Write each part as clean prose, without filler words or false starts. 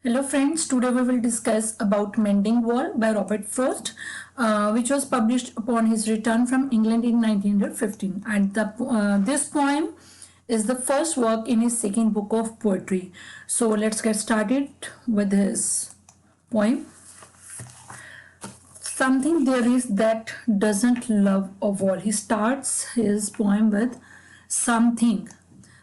Hello friends, today we will discuss about Mending Wall by Robert Frost, which was published upon his return from England in 1915. And this poem is the first work in his second book of poetry. So let's get started with his poem. Something there is that doesn't love a wall. He starts his poem with something.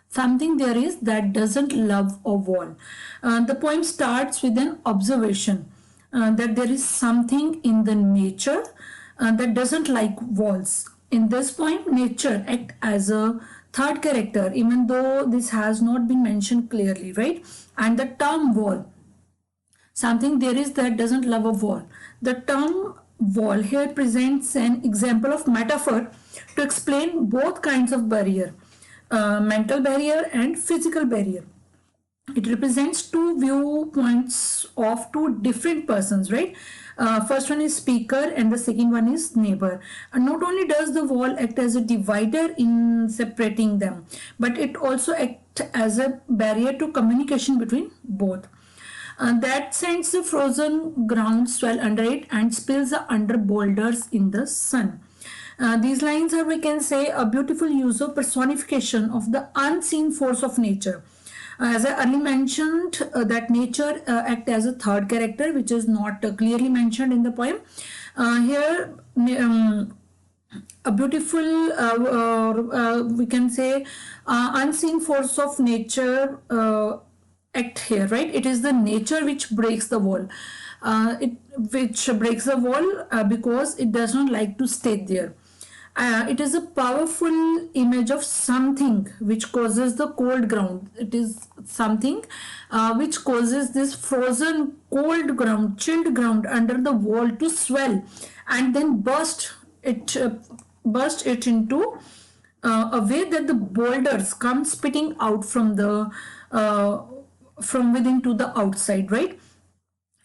Something there is that doesn't love a wall. The poem starts with an observation that there is something in the nature that doesn't like walls. In this poem, nature acts as a third character, even though this has not been mentioned clearly, right? And the term wall, something there is that doesn't love a wall. The term wall here presents an example of metaphor to explain both kinds of barrier, mental barrier and physical barrier. It represents two viewpoints of two different persons, right? First one is speaker and the second one is neighbor. And not only does the wall act as a divider in separating them, but it also acts as a barrier to communication between both. That sends the frozen ground swell under it and spills under boulders in the sun. These lines are, we can say, a beautiful use of personification of the unseen force of nature. As I earlier mentioned, that nature act as a third character, which is not clearly mentioned in the poem. Here, a beautiful, we can say, unseen force of nature act here, right? It is the nature which breaks the wall. Which breaks the wall because it does not like to stay there. It is a powerful image of something which causes the cold ground. It is something which causes this frozen cold ground, chilled ground under the wall to swell and then burst it into a way that the boulders come spitting out from within to the outside, right?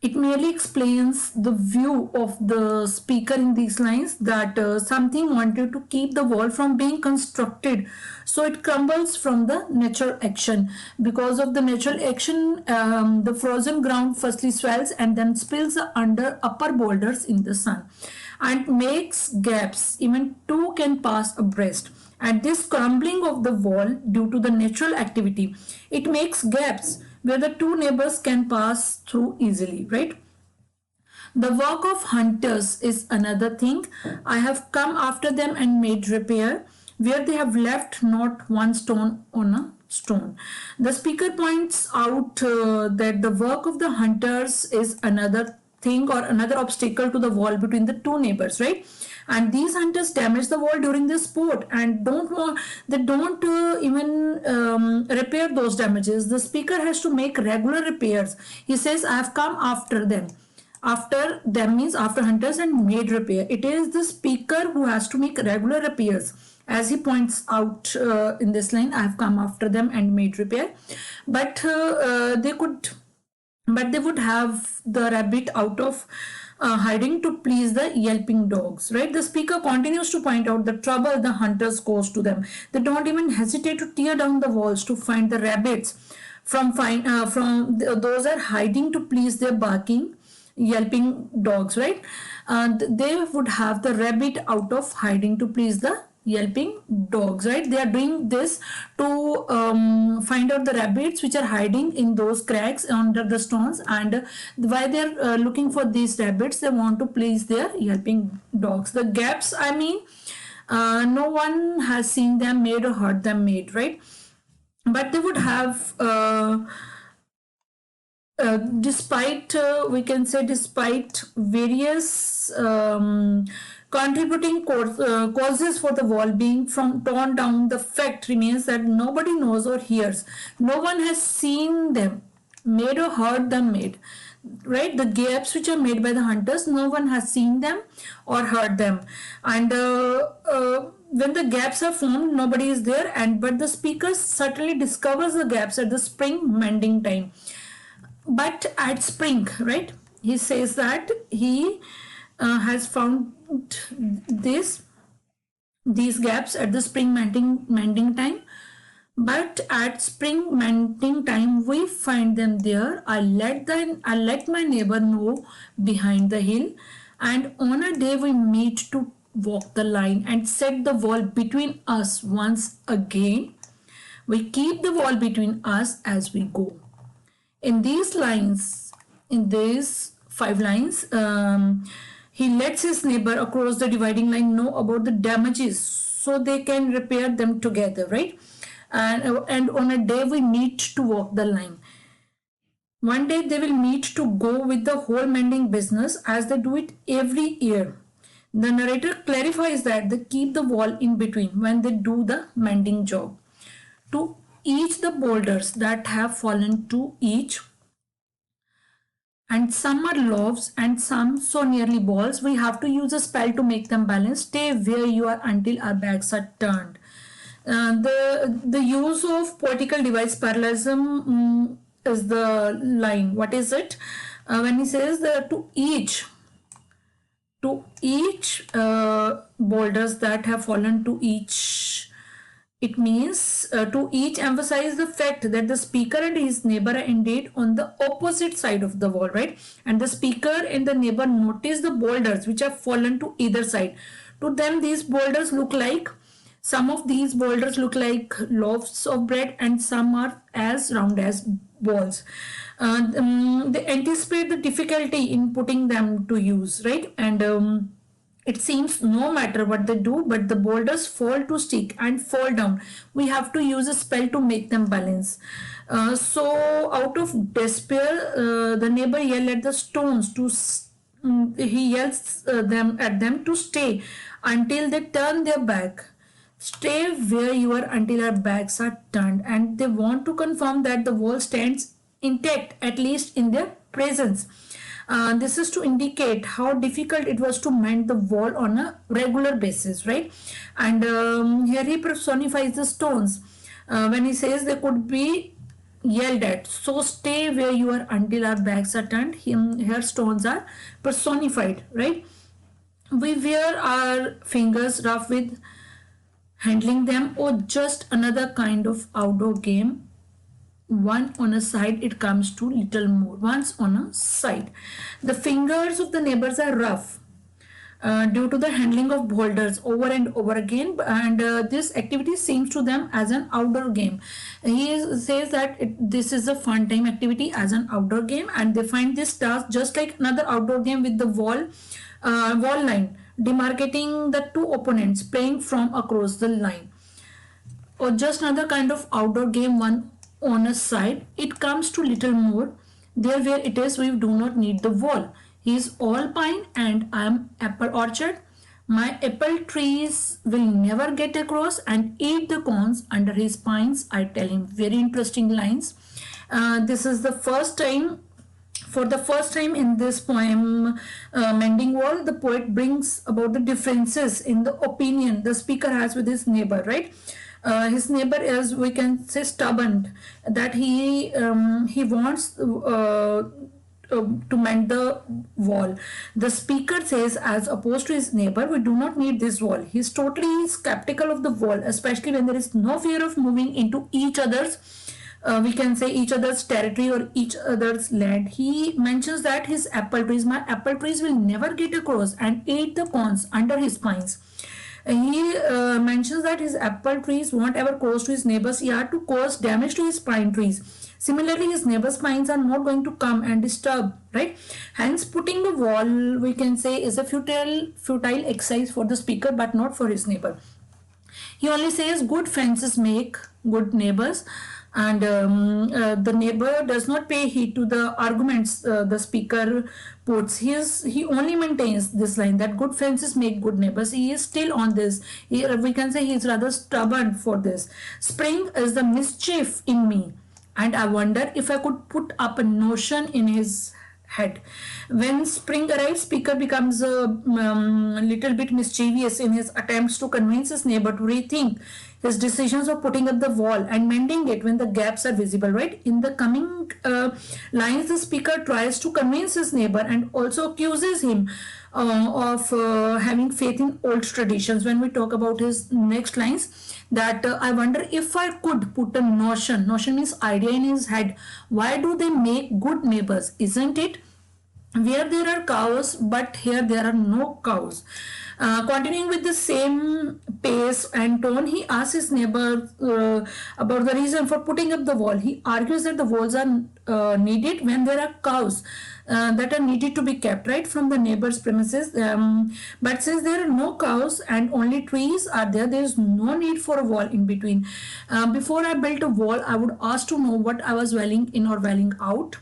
It merely explains the view of the speaker in these lines that something wanted to keep the wall from being constructed, so it crumbles from the natural action. Because of the natural action, the frozen ground firstly swells and then spills under upper boulders in the sun and makes gaps. Even two can pass abreast. And this crumbling of the wall due to the natural activity, it makes gaps where the two neighbors can pass through easily, right? The work of hunters is another thing. I have come after them and made repair where they have left not one stone on a stone. The speaker points out that the work of the hunters is another thing or another obstacle to the wall between the two neighbors, right? And these hunters damage the wall during the sport and they don't even repair those damages. The speaker has to make regular repairs. He says, I have come after them. After them means after hunters and made repair. It is the speaker who has to make regular repairs. As he points out in this line, I have come after them and made repair. But they would have the rabbit out of hiding to please the yelping dogs, right? The speaker continues to point out the trouble the hunters cause to them. They don't even hesitate to tear down the walls to find the rabbits those are hiding to please their barking yelping dogs, right? They would have the rabbit out of hiding to please the yelping dogs, right? They are doing this to find out the rabbits which are hiding in those cracks under the stones, and why they are looking for these rabbits, they want to please their yelping dogs. The gaps, I mean, no one has seen them made or heard them made, right? But they would have despite we can say despite various contributing causes for the wall being from torn down, the fact remains that nobody knows or hears. No one has seen them made or heard them made, right? The gaps which are made by the hunters, no one has seen them or heard them. And when the gaps are formed, nobody is there, and but the speaker certainly discovers the gaps at the spring mending time. But at spring, right, he says that he has found these gaps at the spring mending time. But at spring mending time, we find them there. I let my neighbor know behind the hill, and on a day we meet to walk the line and set the wall between us once again. We keep the wall between us as we go. In these lines, in these 5 lines, he lets his neighbor across the dividing line know about the damages so they can repair them together, right? And on a day we need to walk the line. One day they will meet to go with the whole mending business as they do it every year. The narrator clarifies that they keep the wall in between when they do the mending job. To each the boulders that have fallen to each, and some are loaves and some so nearly balls, we have to use a spell to make them balance. Stay where you are until our backs are turned. The use of poetical device parallelism is the line. What is it? When he says that to each boulders that have fallen to each, it means to each emphasize the fact that the speaker and his neighbor are indeed on the opposite side of the wall, right? And the speaker and the neighbor notice the boulders which have fallen to either side. To them, these boulders look like, some of these boulders look like loaves of bread and some are as round as balls. They anticipate the difficulty in putting them to use, right? And it seems no matter what they do, but the boulders fall to stick and fall down. We have to use a spell to make them balance. So out of despair, the neighbor yelled at the stones to he yells them to stay until they turn their back. Stay where you are until our backs are turned, and they want to confirm that the wall stands intact, at least in their presence. This is to indicate how difficult it was to mend the wall on a regular basis, right? And here he personifies the stones when he says they could be yelled at. So stay where you are until our backs are turned. Here stones are personified, right? We wear our fingers rough with handling them, or just another kind of outdoor game. One on a side, it comes to little more. Once on a side, the fingers of the neighbors are rough due to the handling of boulders over and over again, and this activity seems to them as an outdoor game. He says that this is a fun time activity as an outdoor game, and they find this task just like another outdoor game with the wall line demarcating the two opponents playing from across the line, or just another kind of outdoor game, one on a side. It comes to little more. There where it is, we do not need the wall. He is all pine and I am apple orchard. My apple trees will never get across and eat the cones under his pines, I tell him. Very interesting lines. This is the first time, for the first time in this poem, Mending Wall, the poet brings about the differences in the opinion the speaker has with his neighbor, right? His neighbor is, we can say, stubborn, that he wants to mend the wall. The speaker says, as opposed to his neighbor, we do not need this wall. He's totally skeptical of the wall, especially when there is no fear of moving into each other's, we can say, each other's territory or each other's land. He mentions that his apple trees, my apple trees will never get across and eat the cones under his pines. He mentions that his apple trees won't ever cross to his neighbor's yard to cause damage to his pine trees. Similarly, his neighbor's pines are not going to come and disturb, right? Hence, putting the wall, we can say, is a futile exercise for the speaker, but not for his neighbor. He only says good fences make good neighbors, and the neighbor does not pay heed to the arguments the speaker puts. He only maintains this line that good fences make good neighbors. He is still on this. We can say he is rather stubborn for this. Spring is the mischief in me, and I wonder if I could put up a notion in his head. When spring arrives, speaker becomes a little bit mischievous in his attempts to convince his neighbor to rethink his decisions of putting up the wall and mending it when the gaps are visible, right? In the coming lines, the speaker tries to convince his neighbor and also accuses him of having faith in old traditions. When we talk about his next lines, that I wonder if I could put a notion means idea in his head, why do they make good neighbors, isn't it? Where there are cows, but here there are no cows. Continuing with the same pace and tone, he asks his neighbor about the reason for putting up the wall. He argues that the walls are needed when there are cows that are needed to be kept, right, from the neighbor's premises. But since there are no cows and only trees are there, there is no need for a wall in between. Before I built a wall, I would ask to know what I was welling in or welling out.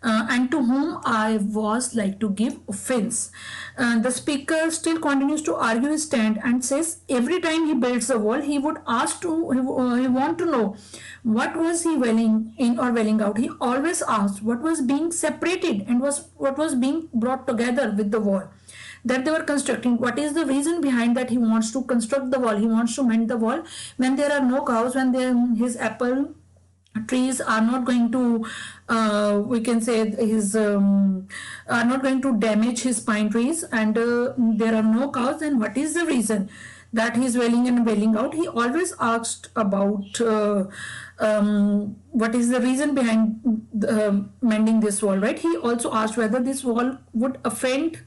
And to whom I was like to give offense. The speaker still continues to argue his stand and says every time he builds a wall, he would ask to, he want to know what was he welling in or welling out. He always asked what was being separated and what was being brought together with the wall that they were constructing. What is the reason behind that he wants to construct the wall? He wants to mend the wall when there are no cows, when his apple trees are not going to we can say his are not going to damage his pine trees, and there are no cows. Then what is the reason that he's welling and welling out? He always asked about what is the reason behind mending this wall, right? He also asked whether this wall would offend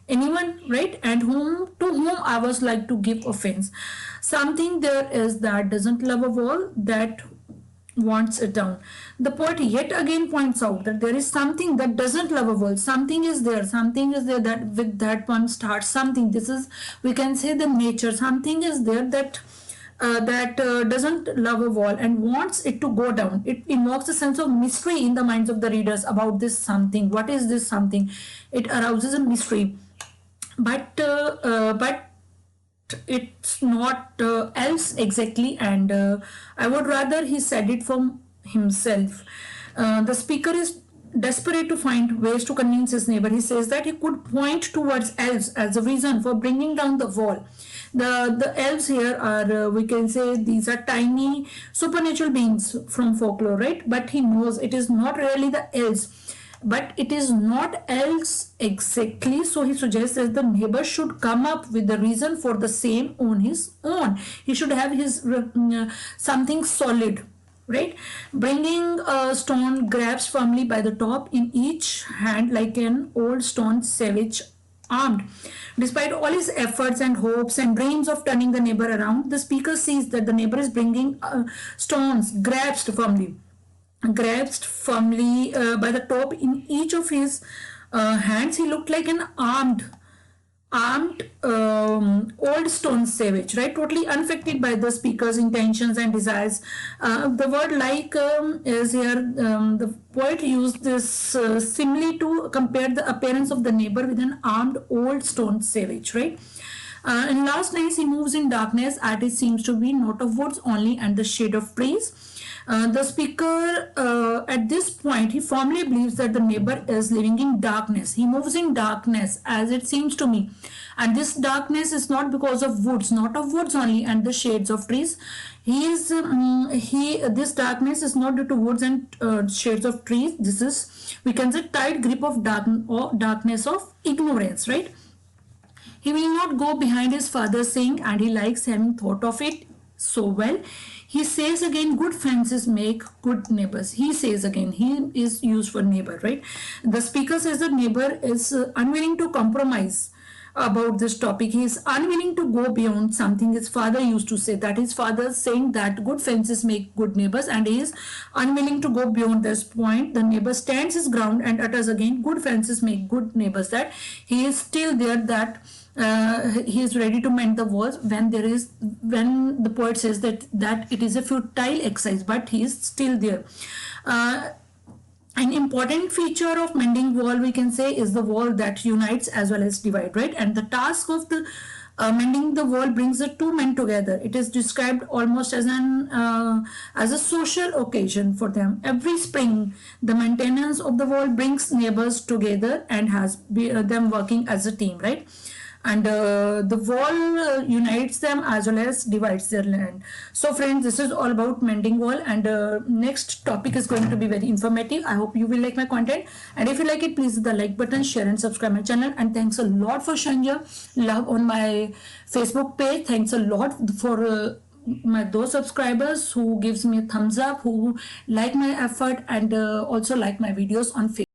anyone, right, and to whom I was like to give offense. Something there is that doesn't love a wall, that wants it down. The poet yet again points out that there is something that doesn't love a wall. Something is there that with that one starts something. This is, we can say, the nature. Something is there that doesn't love a wall and wants it to go down. It invokes a sense of mystery in the minds of the readers about this something. What is this something? It arouses a mystery, but it's not else exactly, and I would rather he said it from himself. The speaker is desperate to find ways to convince his neighbor. He says that he could point towards elves as a reason for bringing down the wall. The elves here are we can say these are tiny supernatural beings from folklore, right? But he knows it is not really the elves, but it is not else exactly. So he suggests that the neighbor should come up with the reason for the same on his own. He should have his something solid, right? Bringing a stone grabs firmly by the top in each hand like an old stone savage armed. Despite all his efforts and hopes and dreams of turning the neighbor around, the speaker sees that the neighbor is bringing stones grasped firmly by the top in each of his hands. He looked like an armed old stone savage, right? Totally unaffected by the speaker's intentions and desires. The word like is here, the poet used this simile to compare the appearance of the neighbor with an armed old stone savage, right? In last lines, he moves in darkness, as it seems to be not of woods only and the shade of trees. The speaker at this point, he firmly believes that the neighbor is living in darkness. He moves in darkness, as it seems to me, and this darkness is not because of woods, not of woods only and the shades of trees. This darkness is not due to woods and shades of trees. This is, we can say, tight grip of darkness of ignorance, right? He will not go behind his father's saying, and he likes having thought of it so well. He says again, good fences make good neighbors. He says again, he is used for neighbor, right? The speaker says that neighbor is unwilling to compromise about this topic. He is unwilling to go beyond something his father used to say, that his father saying that good fences make good neighbors, and he is unwilling to go beyond this point. The neighbor stands his ground and utters again, good fences make good neighbors, that he is still there, that he is ready to mend the walls when the poet says that it is a futile exercise, but he is still there. An important feature of mending wall, we can say, is the wall that unites as well as divide, right? And the task of the mending the wall brings the two men together. It is described almost as a social occasion for them. Every spring, the maintenance of the wall brings neighbors together and has them working as a team, right? and the wall unites them as well as divides their land. So friends, this is all about mending wall, and next topic is going to be very informative. I hope you will like my content, and if you like it, please hit the like button, share and subscribe my channel. And thanks a lot for showing your love on my Facebook page. Thanks a lot for my those subscribers who gives me a thumbs up, who like my effort, and also like my videos on Facebook.